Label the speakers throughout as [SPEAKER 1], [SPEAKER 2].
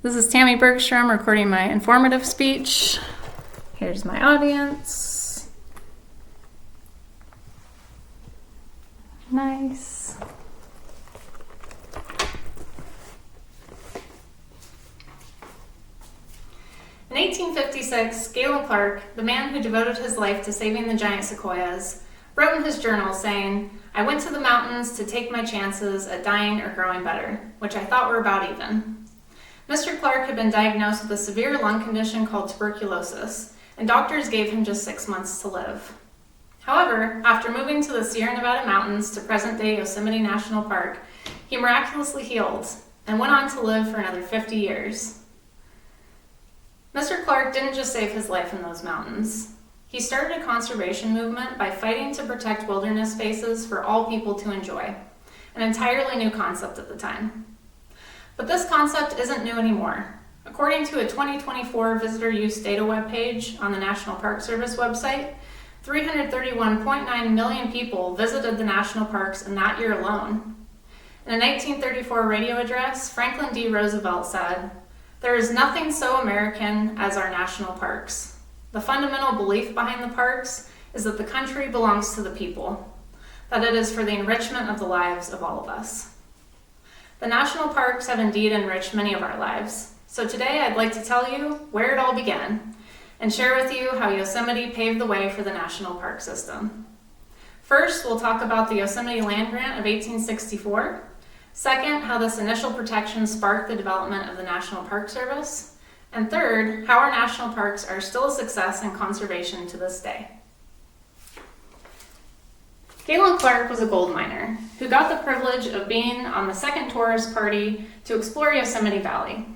[SPEAKER 1] This is Tammy Bergstrom recording my informative speech. Here's my audience. Nice. In 1856, Galen Clark, the man who devoted his life to saving the giant sequoias, wrote in his journal saying, "I went to the mountains to take my chances at dying or growing better, which I thought were about even." Mr. Clark had been diagnosed with a severe lung condition called tuberculosis, and doctors gave him just 6 months to live. However, after moving to the Sierra Nevada mountains to present-day Yosemite National Park, he miraculously healed and went on to live for another 50 years. Mr. Clark didn't just save his life in those mountains. He started a conservation movement by fighting to protect wilderness spaces for all people to enjoy, an entirely new concept at the time. But this concept isn't new anymore. According to a 2024 visitor use data webpage on the National Park Service website, 331.9 million people visited the national parks in that year alone. In a 1934 radio address, Franklin D. Roosevelt said, "There is nothing so American as our national parks. The fundamental belief behind the parks is that the country belongs to the people, that it is for the enrichment of the lives of all of us." The national parks have indeed enriched many of our lives. So today I'd like to tell you where it all began and share with you how Yosemite paved the way for the national park system. First, we'll talk about the Yosemite Land Grant of 1864. Second, how this initial protection sparked the development of the National Park Service. And third, how our national parks are still a success in conservation to this day. Galen Clark was a gold miner who got the privilege of being on the second tourist party to explore Yosemite Valley.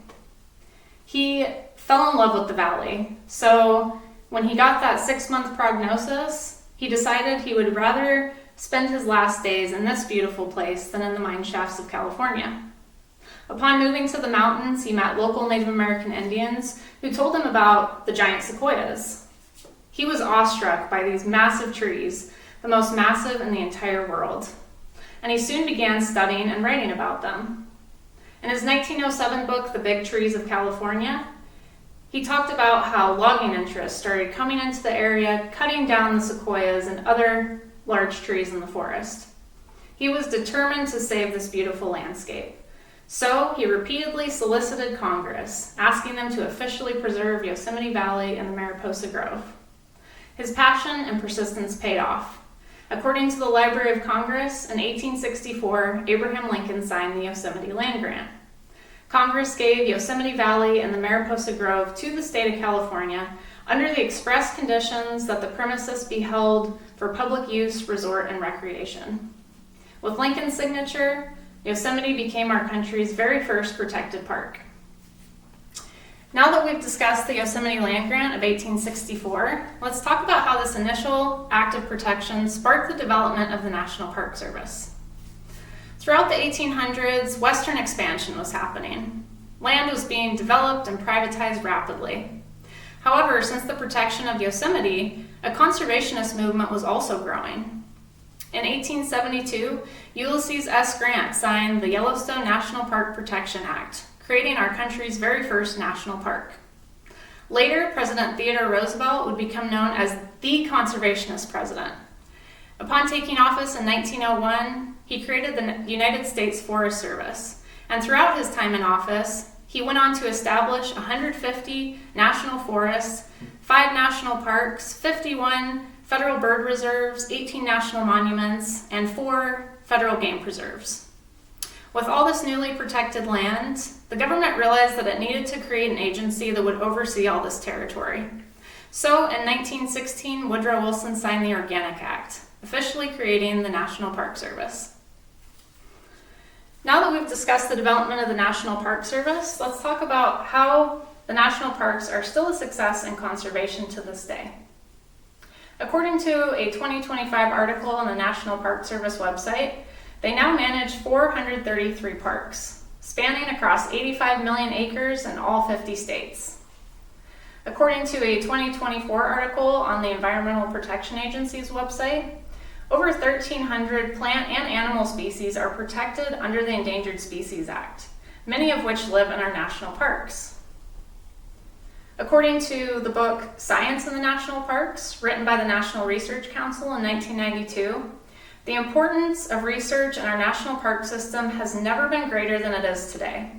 [SPEAKER 1] He fell in love with the valley, so when he got that 6-month prognosis, he decided he would rather spend his last days in this beautiful place than in the mine shafts of California. Upon moving to the mountains, he met local Native American Indians who told him about the giant sequoias. He was awestruck by these massive trees, the most massive in the entire world, and he soon began studying and writing about them. In his 1907 book, The Big Trees of California, he talked about how logging interests started coming into the area, cutting down the sequoias and other large trees in the forest. He was determined to save this beautiful landscape. So he repeatedly solicited Congress, asking them to officially preserve Yosemite Valley and the Mariposa Grove. His passion and persistence paid off. According to the Library of Congress, in 1864, Abraham Lincoln signed the Yosemite Land Grant. Congress gave Yosemite Valley and the Mariposa Grove to the state of California under the express conditions that the premises be held for public use, resort, and recreation. With Lincoln's signature, Yosemite became our country's very first protected park. Now that we've discussed the Yosemite Land Grant of 1864, let's talk about how this initial act of protection sparked the development of the National Park Service. Throughout the 1800s, Western expansion was happening. Land was being developed and privatized rapidly. However, since the protection of Yosemite, a conservationist movement was also growing. In 1872, Ulysses S. Grant signed the Yellowstone National Park Protection Act, creating our country's very first national park. Later, President Theodore Roosevelt would become known as the conservationist president. Upon taking office in 1901, he created the United States Forest Service, and throughout his time in office, he went on to establish 150 national forests, 5 national parks, 51 federal bird reserves, 18 national monuments, and 4 federal game preserves. With all this newly protected land, the government realized that it needed to create an agency that would oversee all this territory. So in 1916, Woodrow Wilson signed the Organic Act, officially creating the National Park Service. Now that we've discussed the development of the National Park Service, let's talk about how the national parks are still a success in conservation to this day. According to a 2025 article on the National Park Service website, they now manage 433 parks, spanning across 85 million acres in all 50 states. According to a 2024 article on the Environmental Protection Agency's website, over 1,300 plant and animal species are protected under the Endangered Species Act, many of which live in our national parks. According to the book Science in the National Parks, written by the National Research Council in 1992, the importance of research in our national park system has never been greater than it is today.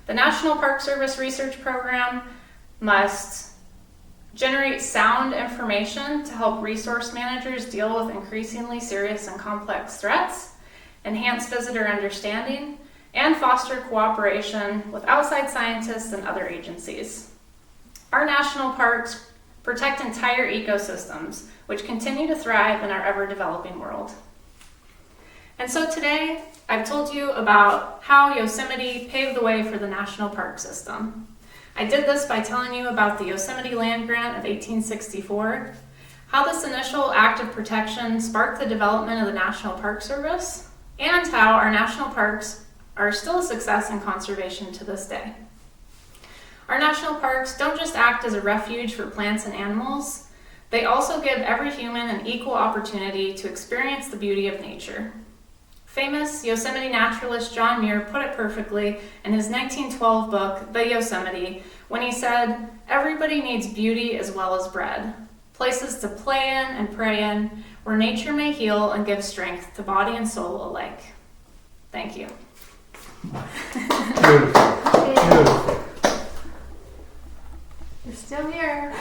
[SPEAKER 1] The National Park Service Research Program must generate sound information to help resource managers deal with increasingly serious and complex threats, enhance visitor understanding, and foster cooperation with outside scientists and other agencies. Our national parks protect entire ecosystems, which continue to thrive in our ever-developing world. And so today, I've told you about how Yosemite paved the way for the national park system. I did this by telling you about the Yosemite Land Grant of 1864, how this initial act of protection sparked the development of the National Park Service, and how our national parks are still a success in conservation to this day. Our national parks don't just act as a refuge for plants and animals, they also give every human an equal opportunity to experience the beauty of nature. Famous Yosemite naturalist John Muir put it perfectly in his 1912 book, The Yosemite, when he said, "Everybody needs beauty as well as bread, places to play in and pray in, where nature may heal and give strength to body and soul alike." Thank you.
[SPEAKER 2] Beautiful. Beautiful.
[SPEAKER 3] You're still here.